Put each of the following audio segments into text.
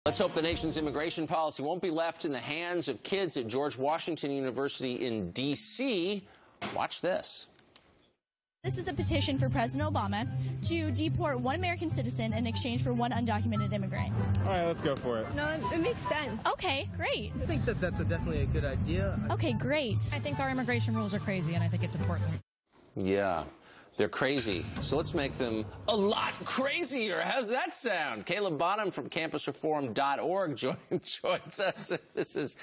Let's hope the nation's immigration policy won't be left in the hands of kids at George Washington University in D.C. Watch this. This is a petition for President Obama to deport one American citizen in exchange for one undocumented immigrant. All right, let's go for it. No, it makes sense. Okay, great. I think that's definitely a good idea. Okay, great. I think our immigration rules are crazy, and I think it's important. Yeah, they're crazy. So let's make them a lot crazier. How's that sound? Caleb Bonham from campusreform.org joins us. This is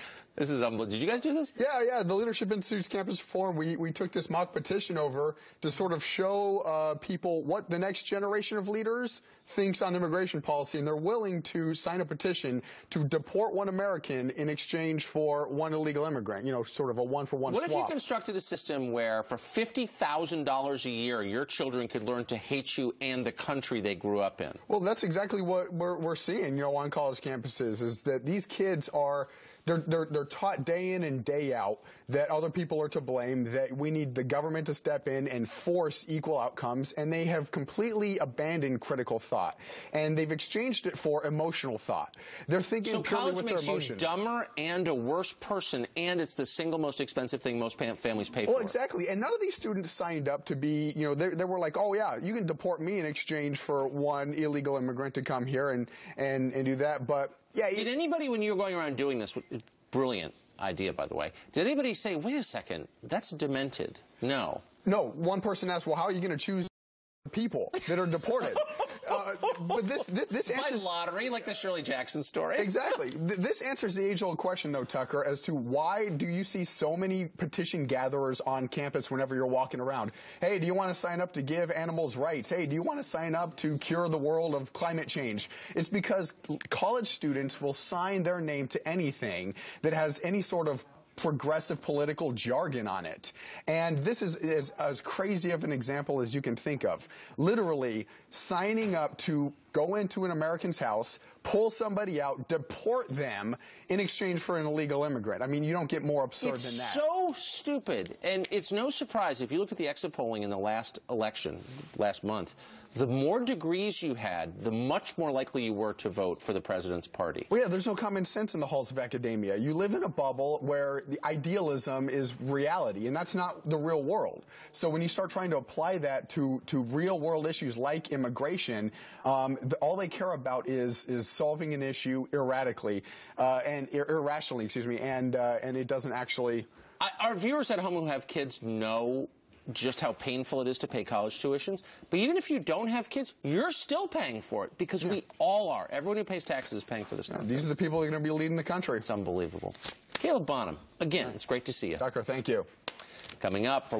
unbelievable. Did you guys do this? Yeah. The Leadership Institute's Campus Reform, we took this mock petition over to sort of show people what the next generation of leaders thinks on immigration policy, and they're willing to sign a petition to deport one American in exchange for one illegal immigrant, you know, sort of a one-for-one swap. What if you constructed a system where for $50,000 a year, your children could learn to hate you and the country they grew up in? Well, that's exactly what we're seeing, you know, on college campuses, is that these kids are... They're taught day in and day out that other people are to blame, that we need the government to step in and force equal outcomes, and they have completely abandoned critical thought. And they've exchanged it for emotional thought. They're thinking purely with their emotion. So college makes you dumber and a worse person, and it's the single most expensive thing most families pay for. Well, exactly. And none of these students signed up to be, you know, they were like, oh, yeah, you can deport me in exchange for one illegal immigrant to come here and do that. But yeah, did anybody, when you were going around doing this, brilliant idea, by the way, did anybody say, wait a second, that's demented? No. No. One person asked, well, how are you going to choose people that are deported? But this answers... By lottery, like the Shirley Jackson story. Exactly. This answers the age-old question, though, Tucker, as to why do you see so many petition gatherers on campus whenever you're walking around? Hey, do you want to sign up to give animals rights? Hey, do you want to sign up to cure the world of climate change? It's because college students will sign their name to anything that has any sort of progressive political jargon on it. And this is as crazy of an example as you can think of. Literally signing up to go into an American's house, pull somebody out, deport them in exchange for an illegal immigrant. I mean, you don't get more absurd than that. It's so stupid. And it's no surprise, if you look at the exit polling in the last election, last month, the more degrees you had, the much more likely you were to vote for the president's party. Well, yeah, there's no common sense in the halls of academia. You live in a bubble where the idealism is reality, and that's not the real world. So when you start trying to apply that to real world issues like immigration, all they care about is solving an issue irrationally, and it doesn't actually... Our viewers at home who have kids know just how painful it is to pay college tuitions. But even if you don't have kids, you're still paying for it, because we all are. Everyone who pays taxes is paying for this nonsense. These are the people that are going to be leading the country. It's unbelievable. Caleb Bonham, again, it's great to see you. Tucker, thank you. Coming up...